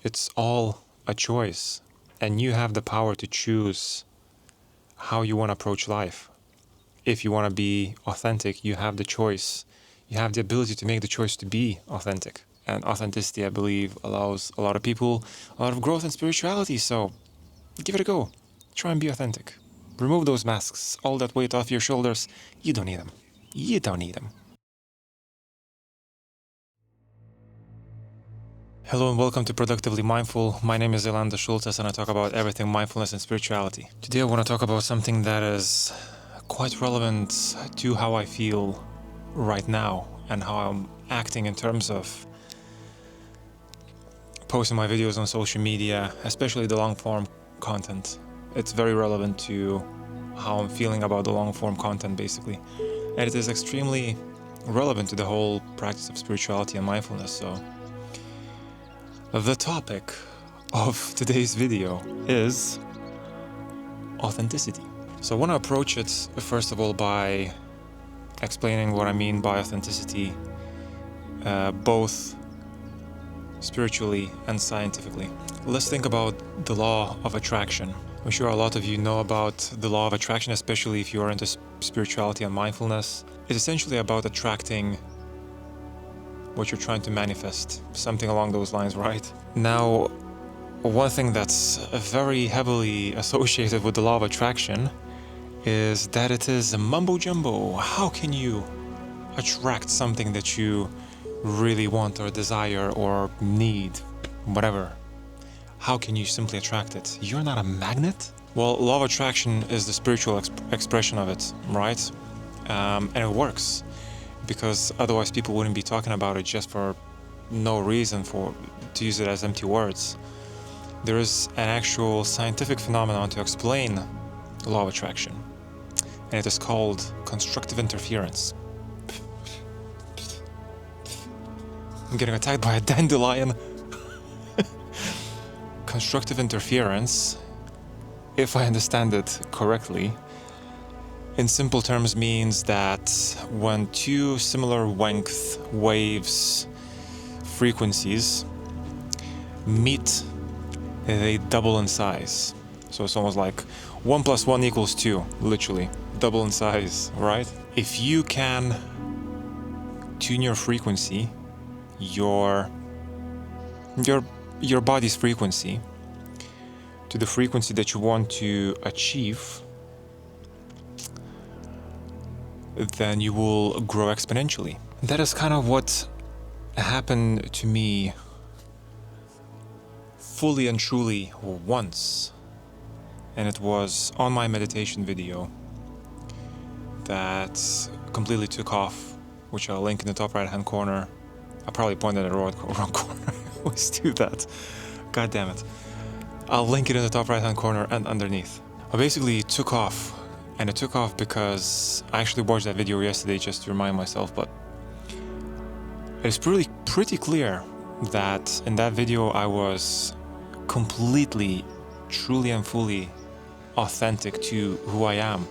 It's all a choice, and you have the power to choose how you want to approach life. If you want to be authentic, you have the choice. You have the ability to make the choice to be authentic. And authenticity, I believe, allows a lot of people a lot of growth in spirituality. So give it a go. Try and be authentic. Remove those masks, all that weight off your shoulders. You don't need them. You don't need them. Hello and welcome to Productively Mindful. My name is ailandas.sulcas and I talk about everything mindfulness and spirituality. Today I want to talk about something that is quite relevant to how I feel right now and how I'm acting in terms of posting my videos on social media, especially the long form content. It's very relevant to how I'm feeling about the long form content basically. And it is extremely relevant to the whole practice of spirituality and mindfulness. So the topic of today's video is authenticity. So I want to approach it first of all by explaining what I mean by authenticity, both spiritually and scientifically. Let's think about the law of attraction. I'm sure a lot of you know about the law of attraction, especially if you are into spirituality and mindfulness. It's essentially about attracting what you're trying to manifest, something along those lines, right? Now, one thing that's very heavily associated with the law of attraction is that it is a mumbo jumbo. How can you attract something that you really want or desire or need, whatever? How can you simply attract it? You're not a magnet? Well, law of attraction is the spiritual expression of it, right? And it works, because otherwise people wouldn't be talking about it just for no reason to use it as empty words. There is an actual scientific phenomenon to explain the law of attraction, and it is called constructive interference. I'm getting attacked by a dandelion. Constructive interference, if I understand it correctly, in simple terms means that when two similar length waves frequencies meet, they double in size. So it's almost like 1 + 1 = 2, literally double in size, right? If you can tune your frequency, your body's frequency, to the frequency that you want to achieve, then you will grow exponentially. That is kind of what happened to me fully and truly once. And it was on my meditation video that completely took off, which I'll link in the top right hand corner. I probably pointed at the wrong corner. I always do that. God damn it. I'll link it in the top right hand corner and underneath. I basically took off. And it took off because I actually watched that video yesterday just to remind myself, but it's pretty clear that in that video I was completely, truly and fully authentic to who I am.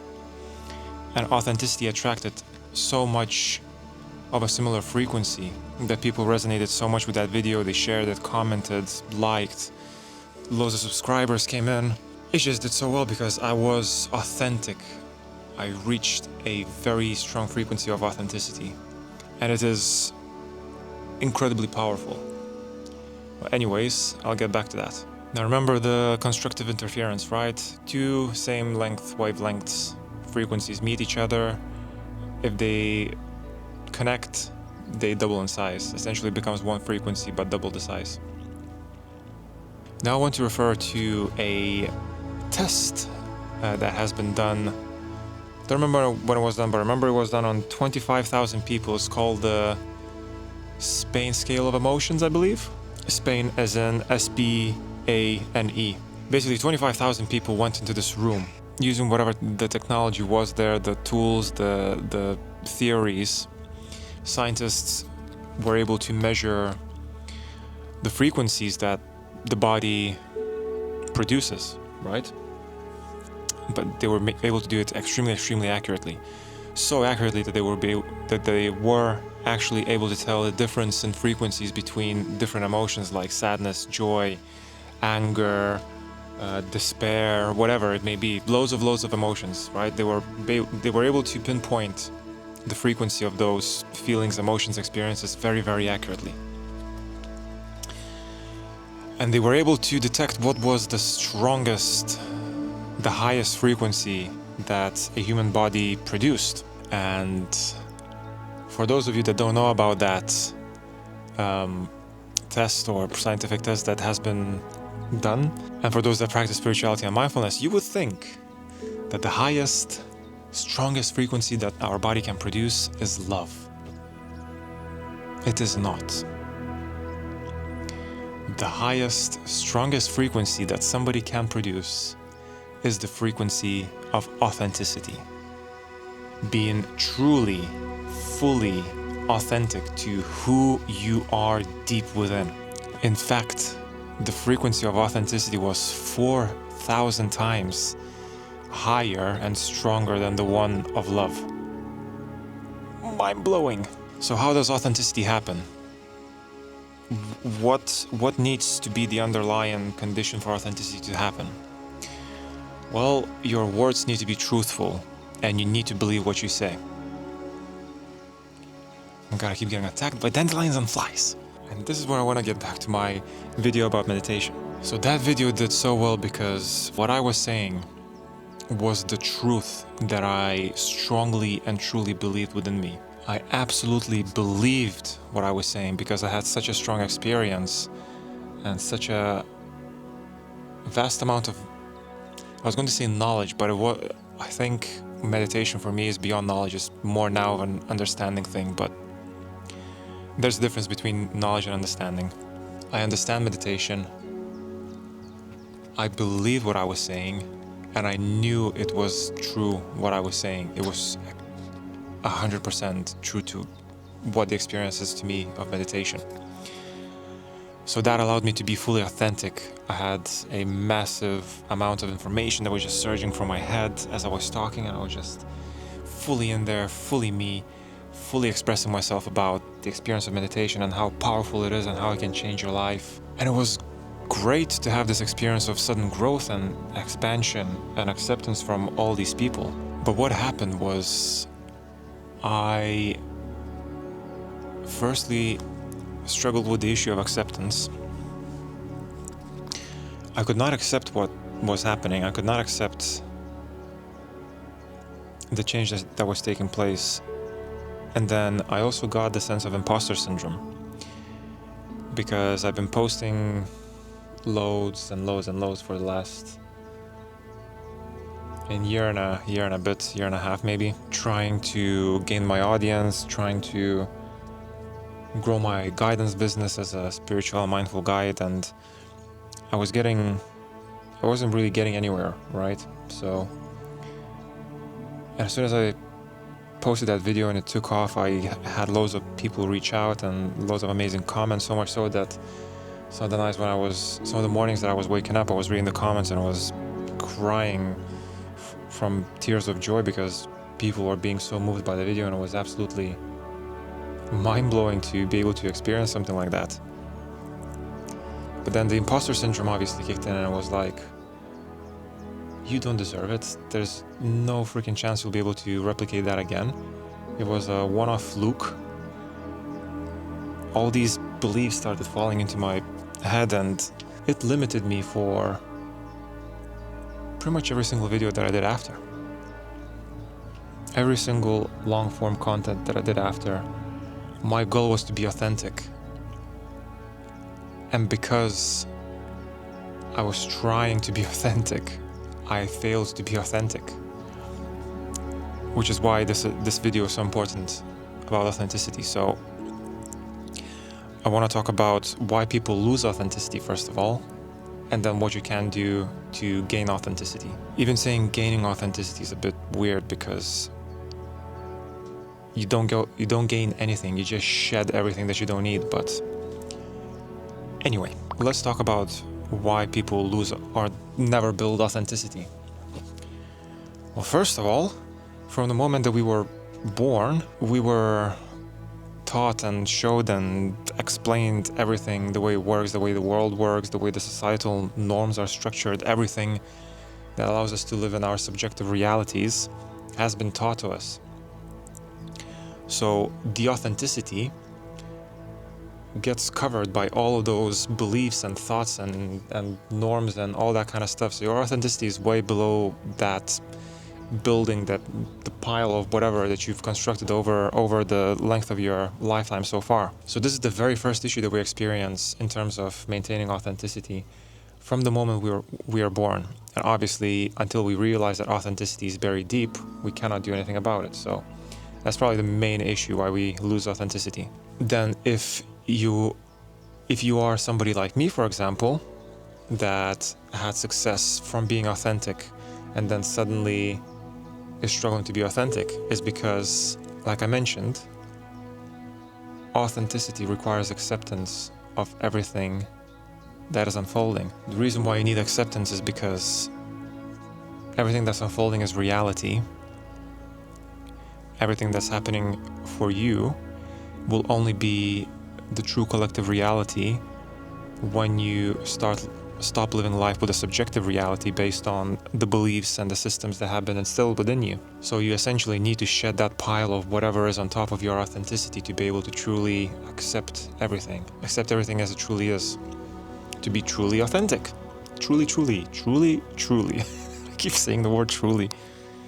And authenticity attracted so much of a similar frequency that people resonated so much with that video. They shared it, commented, liked, loads of subscribers came in. It just did so well because I was authentic. I reached a very strong frequency of authenticity, and it is incredibly powerful. But anyways, I'll get back to that. Now remember the constructive interference, right? Two same length wavelengths frequencies meet each other. If they connect, they double in size. Essentially it becomes one frequency but double the size. Now I want to refer to a test that has been done. I don't remember when it was done, but I remember it was done on 25,000 people. It's called the Spain Scale of Emotions, I believe. Spain as in SPANE. Basically 25,000 people went into this room using whatever the technology was there, the tools, the theories. Scientists were able to measure the frequencies that the body produces, right? But they were able to do it extremely accurately. So accurately that they were actually able to tell the difference in frequencies between different emotions like sadness, joy, anger, despair, whatever it may be. Loads of emotions, right? They were able to pinpoint the frequency of those feelings, emotions, experiences very accurately. And they were able to detect what was the strongest, the highest frequency that a human body produced. And for those of you that don't know about that test or scientific test that has been done, and for those that practice spirituality and mindfulness, you would think that the highest, strongest frequency that our body can produce is love. It is not. The highest, strongest frequency that somebody can produce is the frequency of authenticity. Being truly, fully authentic to who you are deep within. In fact, the frequency of authenticity was 4,000 times higher and stronger than the one of love. Mind-blowing. So how does authenticity happen? What needs to be the underlying condition for authenticity to happen? Well, your words need to be truthful, and you need to believe what you say. Oh God, I keep getting attacked by dandelions and flies. And this is where I want to get back to my video about meditation. So that video did so well because what I was saying was the truth that I strongly and truly believed within me. I absolutely believed what I was saying because I had such a strong experience and such a vast amount of, I was going to say knowledge, but I think meditation for me is beyond knowledge. It's more now of an understanding thing, but there's a difference between knowledge and understanding. I understand meditation. I believed what I was saying, and I knew it was true what I was saying. It was 100% true to what the experience is to me of meditation. So that allowed me to be fully authentic. I had a massive amount of information that was just surging from my head as I was talking, and I was just fully in there, fully me, fully expressing myself about the experience of meditation and how powerful it is and how it can change your life. And it was great to have this experience of sudden growth and expansion and acceptance from all these people. But what happened was I firstly struggled with the issue of acceptance. I could not accept what was happening. I could not accept the change that was taking place. And then I also got the sense of imposter syndrome because I've been posting loads and loads for the last year and a half maybe, trying to gain my audience, trying to grow my guidance business as a spiritual mindful guide, and I wasn't really getting anywhere, right? So as soon as I posted that video and it took off, I had loads of people reach out and loads of amazing comments, so much so that some of the nights some of the mornings that I was waking up, I was reading the comments and I was crying from tears of joy because people were being so moved by the video, and it was absolutely mind-blowing to be able to experience something like that. But then the imposter syndrome obviously kicked in, and it was like, you don't deserve it. There's no freaking chance you'll be able to replicate that again. It was a one-off fluke. All these beliefs started falling into my head, and it limited me for pretty much every single video that I did after. Every single long-form content that I did after, my goal was to be authentic. And because I was trying to be authentic, I failed to be authentic. Which is why this video is so important about authenticity. So I want to talk about why people lose authenticity first of all, and then what you can do to gain authenticity. Even saying gaining authenticity is a bit weird because you don't gain anything, you just shed everything that you don't need. But anyway, let's talk about why people lose or never build authenticity. Well, first of all, from the moment that we were born, we were taught and showed and explained everything, the way it works, the way the world works, the way the societal norms are structured, everything that allows us to live in our subjective realities has been taught to us. So the authenticity gets covered by all of those beliefs and thoughts and norms and all that kind of stuff. So your authenticity is way below that building, that the pile of whatever that you've constructed over the length of your lifetime so far. So this is the very first issue that we experience in terms of maintaining authenticity from the moment we are born. And obviously, until we realize that authenticity is buried deep, we cannot do anything about it. So that's probably the main issue why we lose authenticity. Then if you are somebody like me, for example, that had success from being authentic and then suddenly is struggling to be authentic, is because, like I mentioned, authenticity requires acceptance of everything that is unfolding. The reason why you need acceptance is because everything that's unfolding is reality. Everything that's happening for you will only be the true collective reality when you stop living life with a subjective reality based on the beliefs and the systems that have been instilled within you. So you essentially need to shed that pile of whatever is on top of your authenticity to be able to truly accept everything as it truly is, to be truly authentic. Truly. I keep saying the word truly.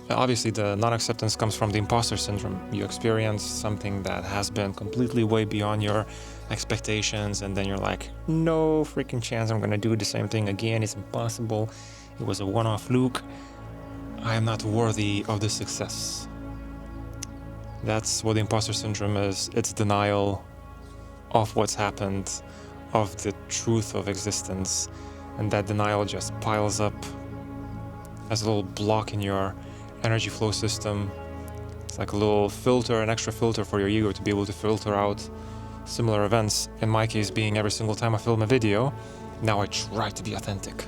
Obviously, the non-acceptance comes from the imposter syndrome. You experience something that has been completely way beyond your expectations, and then you're like, no freaking chance I'm gonna do the same thing again. It's impossible. It was a one-off fluke. I am not worthy of this success. That's what the imposter syndrome is. It's denial of what's happened, of the truth of existence, and that denial just piles up as a little block in your energy flow system. It's like a little filter, an extra filter for your ego to be able to filter out similar events. In my case, being every single time I film a video, now I try to be authentic.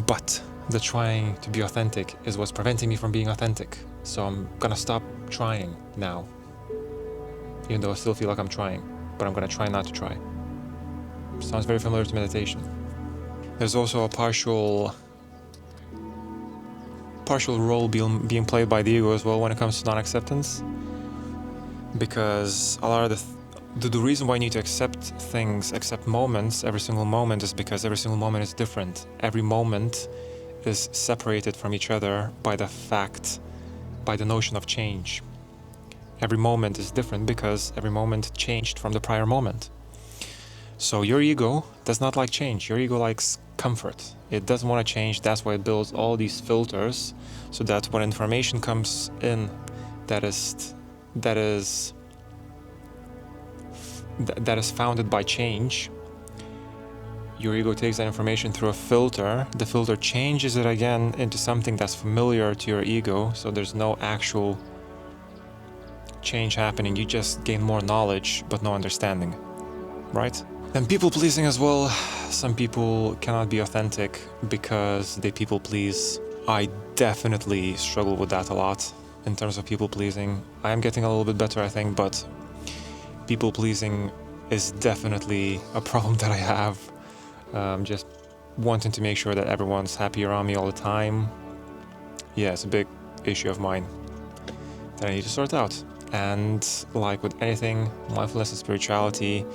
But the trying to be authentic is what's preventing me from being authentic. So I'm gonna stop trying now. Even though I still feel like I'm trying, but I'm gonna try not to try. Sounds very familiar to meditation. There's also a partial role being played by the ego as well when it comes to non-acceptance, because a lot of the reason why you need to accept moments, every single moment, is because every single moment is different. Every moment is separated from each other by the notion of change. Every moment is different because every moment changed from the prior moment. So your ego does not like change. Your ego likes comfort. It doesn't want to change. That's why it builds all these filters, so that when information comes in that is founded by change, your ego takes that information through a filter. The filter changes it again into something that's familiar to your ego, so there's no actual change happening. You just gain more knowledge but no understanding, right? And people pleasing as well. Some people cannot be authentic because they people please. I definitely struggle with that a lot in terms of people pleasing. I am getting a little bit better, I think, but people pleasing is definitely a problem that I have. Just wanting to make sure that everyone's happy around me all the time. Yeah, it's a big issue of mine that I need to sort out. And like with anything, mindfulness and spirituality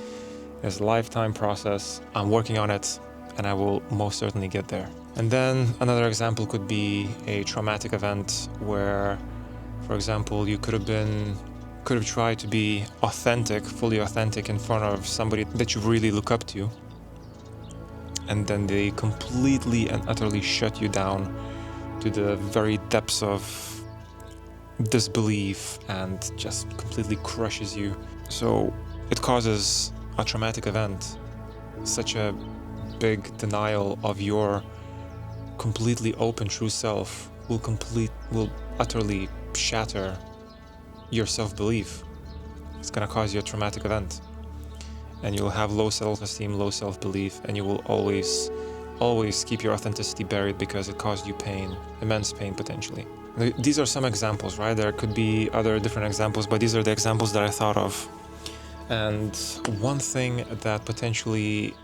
is a lifetime process. I'm working on it, and I will most certainly get there. And then another example could be a traumatic event where, for example, you could have tried to be authentic, fully authentic in front of somebody that you really look up to, and then they completely and utterly shut you down to the very depths of disbelief and just completely crushes you. So it causes a traumatic event, such a big denial of your completely open true self will utterly shatter your self-belief. It's going to cause you a traumatic event, and you'll have low self-esteem, low self-belief, and you will always keep your authenticity buried because it caused you pain, immense pain potentially. These are some examples, right? There could be other different examples, but these are the examples that I thought of And one thing that potentially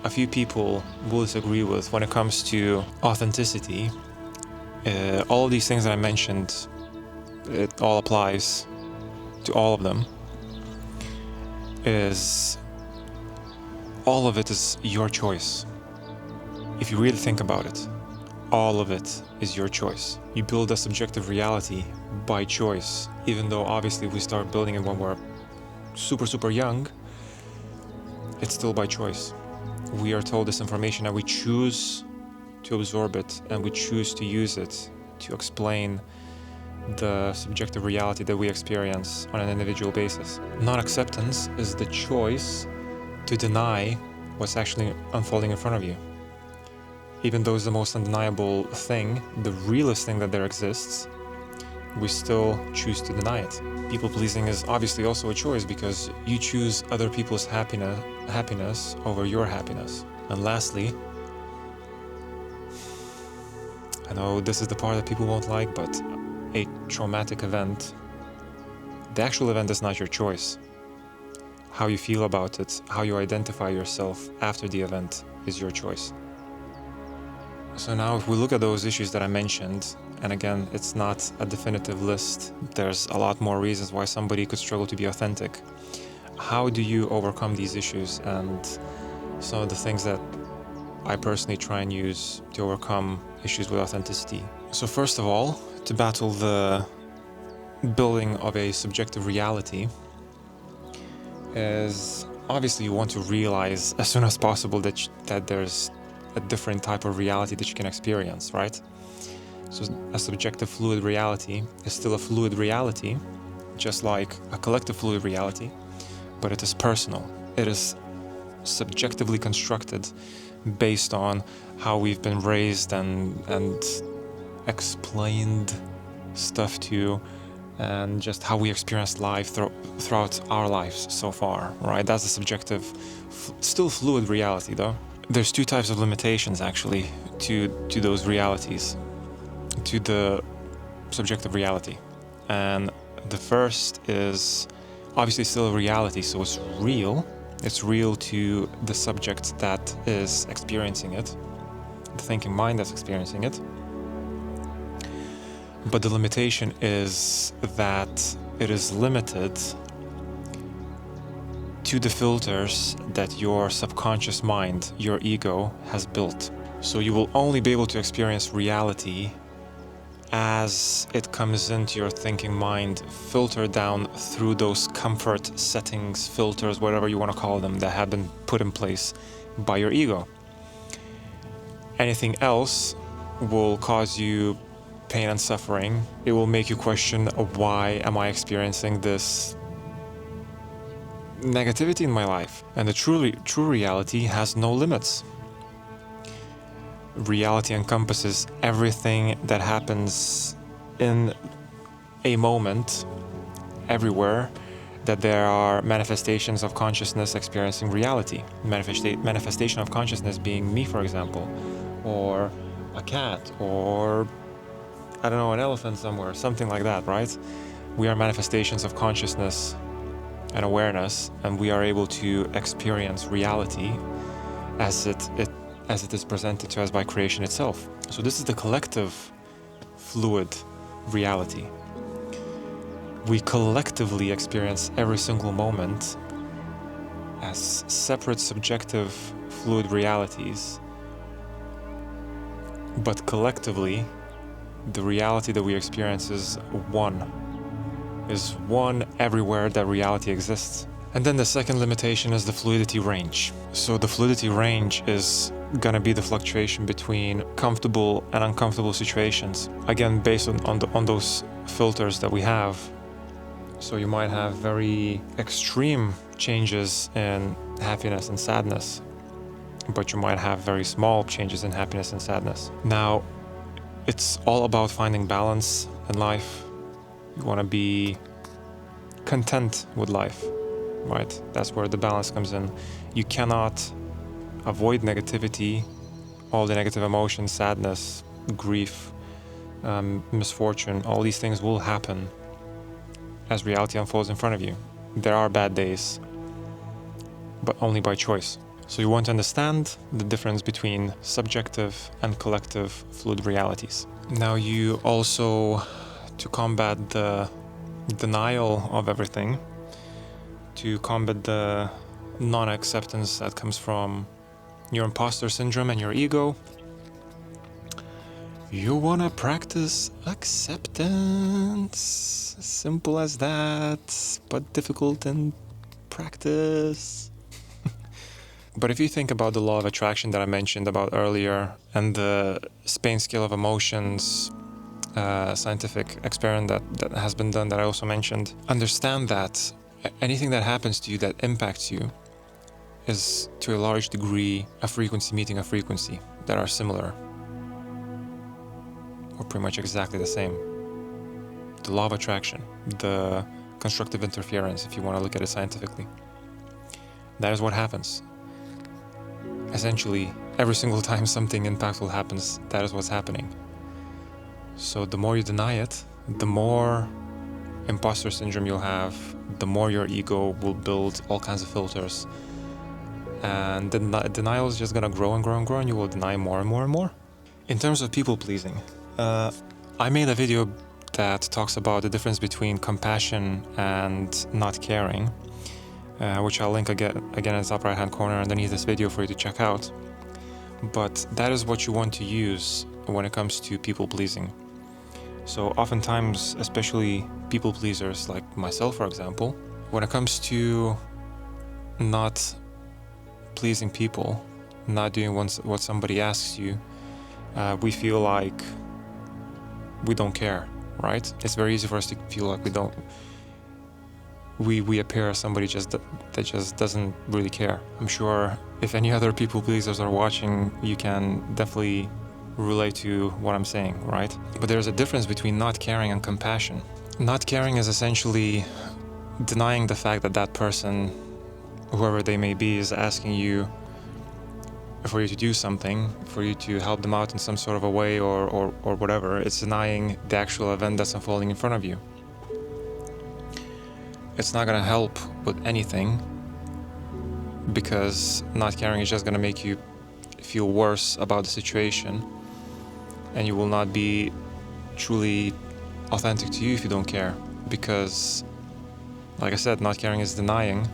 a few people will disagree with when it comes to authenticity, all of these things that I mentioned, it all applies to all of them, is all of it is your choice. If you really think about it, all of it is your choice. You build a subjective reality by choice, even though obviously we start building it when we're super young, it's still by choice. We are told this information and we choose to absorb it and we choose to use it to explain the subjective reality that we experience on an individual basis. Non-acceptance is the choice to deny what's actually unfolding in front of you. Even though it's the most undeniable thing, the realest thing that there exists, we still choose to deny it. People pleasing is obviously also a choice because you choose other people's happiness over your happiness. And lastly, I know this is the part that people won't like, but a traumatic event, the actual event is not your choice. How you feel about it, how you identify yourself after the event is your choice. So now if we look at those issues that I mentioned, and again, it's not a definitive list, there's a lot more reasons why somebody could struggle to be authentic. How do you overcome these issues? And some of the things that I personally try and use to overcome issues with authenticity. So first of all, to battle the building of a subjective reality is obviously you want to realize as soon as possible that there's a different type of reality that you can experience, right? So a subjective fluid reality is still a fluid reality, just like a collective fluid reality, but it is personal. It is subjectively constructed based on how we've been raised and explained stuff to, and just how we experienced life throughout our lives so far, right? That's a subjective, still fluid reality though. There's two types of limitations actually to those realities, to the subjective reality. And the first is obviously still a reality, so it's real. It's real to the subject that is experiencing it, the thinking mind that's experiencing it. But the limitation is that it is limited to the filters that your subconscious mind, your ego, has built. So you will only be able to experience reality as it comes into your thinking mind, filtered down through those comfort settings, filters, whatever you want to call them, that have been put in place by your ego. Anything else will cause you pain and suffering. It will make you question, why am I experiencing this negativity in my life? And the true reality has no limits. Reality encompasses everything that happens in a moment, everywhere, that there are manifestations of consciousness experiencing reality. Manifestation of consciousness being me, for example, or a cat, or I don't know, an elephant somewhere, something like that, right? We are manifestations of consciousness and awareness, and we are able to experience reality as it is presented to us by creation itself. So this is the collective fluid reality. We collectively experience every single moment as separate subjective fluid realities, but collectively the reality that we experience is one everywhere that reality exists. And then the second limitation is the fluidity range. So the fluidity range is gonna be the fluctuation between comfortable and uncomfortable situations. Again, based on those filters that we have. So you might have very extreme changes in happiness and sadness, but you might have very small changes in happiness and sadness. Now, it's all about finding balance in life. You wanna be content with life, right? That's where the balance comes in. You cannot avoid negativity, all the negative emotions, sadness, grief, misfortune. All these things will happen as reality unfolds in front of you. There are bad days, but only by choice. So you want to understand the difference between subjective and collective fluid realities. Now you also, to combat the denial of everything, to combat the non-acceptance that comes from your imposter syndrome and your ego, you want to practice acceptance. Simple as that, but difficult in practice. But if you think about the law of attraction that I mentioned about earlier and the Spain scale of emotions scientific experiment that has been done that I also mentioned, understand that anything that happens to you that impacts you is to a large degree a frequency meeting a frequency that are similar or pretty much exactly the same. The law of attraction, the constructive interference, if you want to look at it scientifically. That is what happens. Essentially, every single time something impactful happens, that is what's happening. So the more you deny it, the more imposter syndrome you'll have, the more your ego will build all kinds of filters. And the denial is just going to grow and grow and grow, and you will deny more and more and more. In terms of people pleasing, I made a video that talks about the difference between compassion and not caring, which I'll link again in the top right hand corner underneath this video for you to check out. But that is what you want to use when it comes to people pleasing. So oftentimes, especially people pleasers like myself, for example, when it comes to not pleasing people, not doing what somebody asks you, we feel like we don't care, right? It's very easy for us to feel like we appear as somebody that just doesn't really care. I'm sure if any other people pleasers are watching, you can definitely relate to what I'm saying, right? But there's a difference between not caring and compassion. Not caring is essentially denying the fact that that person, whoever they may be, is asking you for you to do something, for you to help them out in some sort of a way or whatever. It's denying the actual event that's unfolding in front of you. It's not going to help with anything, because not caring is just going to make you feel worse about the situation, and you will not be truly authentic to you if you don't care, because, like I said, not caring is denying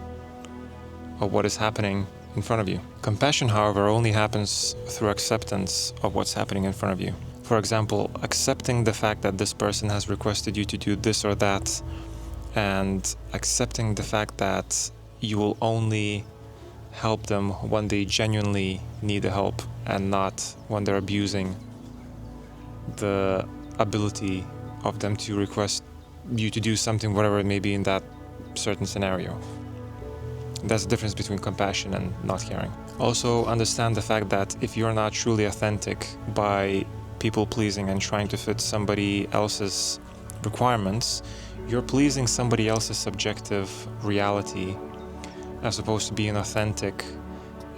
of what is happening in front of you. Compassion, however, only happens through acceptance of what's happening in front of you. For example, accepting the fact that this person has requested you to do this or that, and accepting the fact that you will only help them when they genuinely need the help and not when they're abusing the ability of them to request you to do something, whatever it may be in that certain scenario. That's the difference between compassion and not caring. Also, understand the fact that if you're not truly authentic by people pleasing and trying to fit somebody else's requirements, you're pleasing somebody else's subjective reality as opposed to being authentic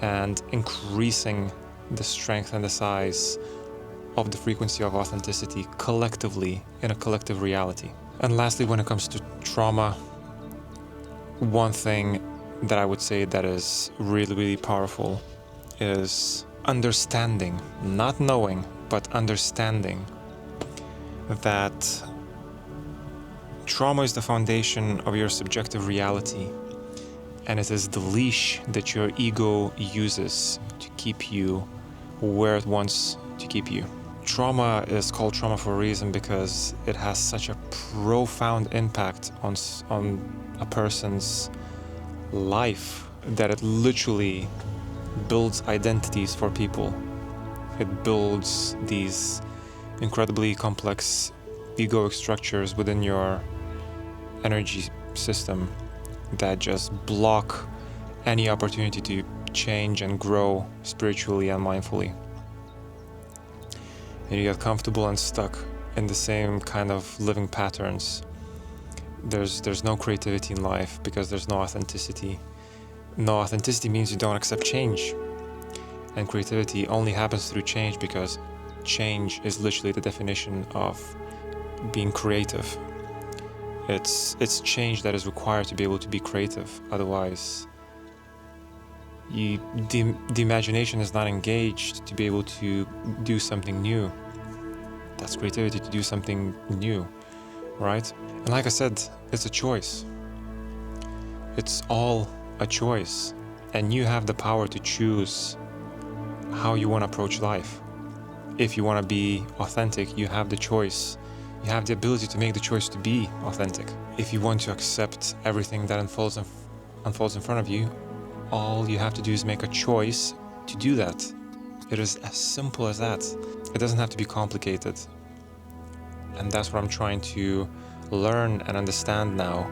and increasing the strength and the size of the frequency of authenticity collectively in a collective reality. And lastly, when it comes to trauma, one thing that I would say that is really, really powerful is understanding, not knowing, but understanding that trauma is the foundation of your subjective reality, and it is the leash that your ego uses to keep you where it wants to keep you. Trauma is called trauma for a reason because it has such a profound impact on a person's life that it literally builds identities for people. It builds these incredibly complex egoic structures within your energy system that just block any opportunity to change and grow spiritually and mindfully. And you get comfortable and stuck in the same kind of living patterns. There's no creativity in life because there's no authenticity. No authenticity means you don't accept change. And creativity only happens through change, because change is literally the definition of being creative. It's change that is required to be able to be creative. Otherwise, the imagination is not engaged to be able to do something new. That's creativity, to do something new, right? And like I said, it's a choice. It's all a choice. And you have the power to choose how you want to approach life. If you want to be authentic, you have the choice. You have the ability to make the choice to be authentic. If you want to accept everything that unfolds in front of you, all you have to do is make a choice to do that. It is as simple as that. It doesn't have to be complicated. And that's what I'm trying to learn and understand now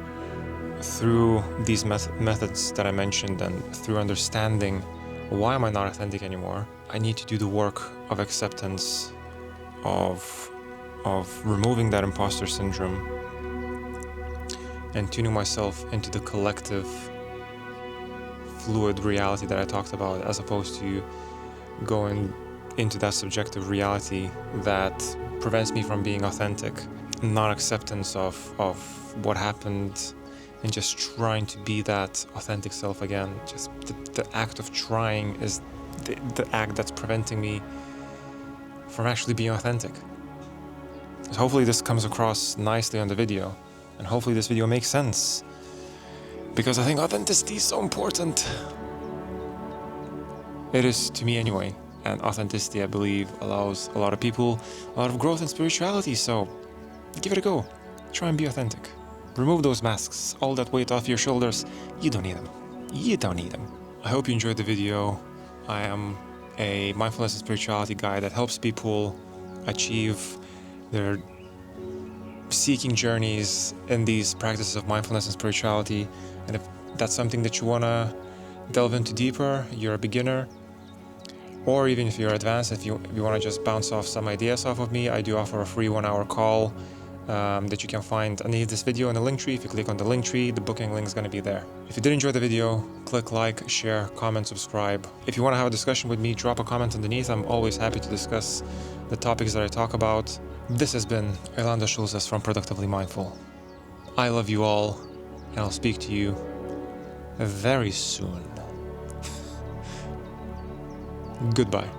through these methods that I mentioned, and through understanding why am I not authentic anymore. I need to do the work of acceptance, of removing that imposter syndrome and tuning myself into the collective fluid reality that I talked about, as opposed to going into that subjective reality that prevents me from being authentic. Non-acceptance of what happened and just trying to be that authentic self again. Just the act of trying is the act that's preventing me from actually being authentic. So hopefully this comes across nicely on the video, and hopefully this video makes sense, because I think authenticity is so important. It is to me anyway, and authenticity, I believe, allows a lot of people a lot of growth in spirituality, so give it a go. Try and be authentic. Remove those masks, all that weight off your shoulders. You don't need them. You don't need them. I hope you enjoyed the video. I am a mindfulness and spirituality guide that helps people achieve their seeking journeys in these practices of mindfulness and spirituality. And if that's something that you want to delve into deeper, you're a beginner, or even if you're advanced, if you want to just bounce off some ideas off of me, I do offer a free 1-hour call that you can find underneath this video in the link tree. If you click on the link tree, the booking link is going to be there. If you did enjoy the video, click like, share, comment, subscribe. If you want to have a discussion with me, drop a comment underneath. I'm always happy to discuss the topics that I talk about. This has been ailandas.sulcas from Productively Mindful. I love you all, and I'll speak to you very soon. Goodbye.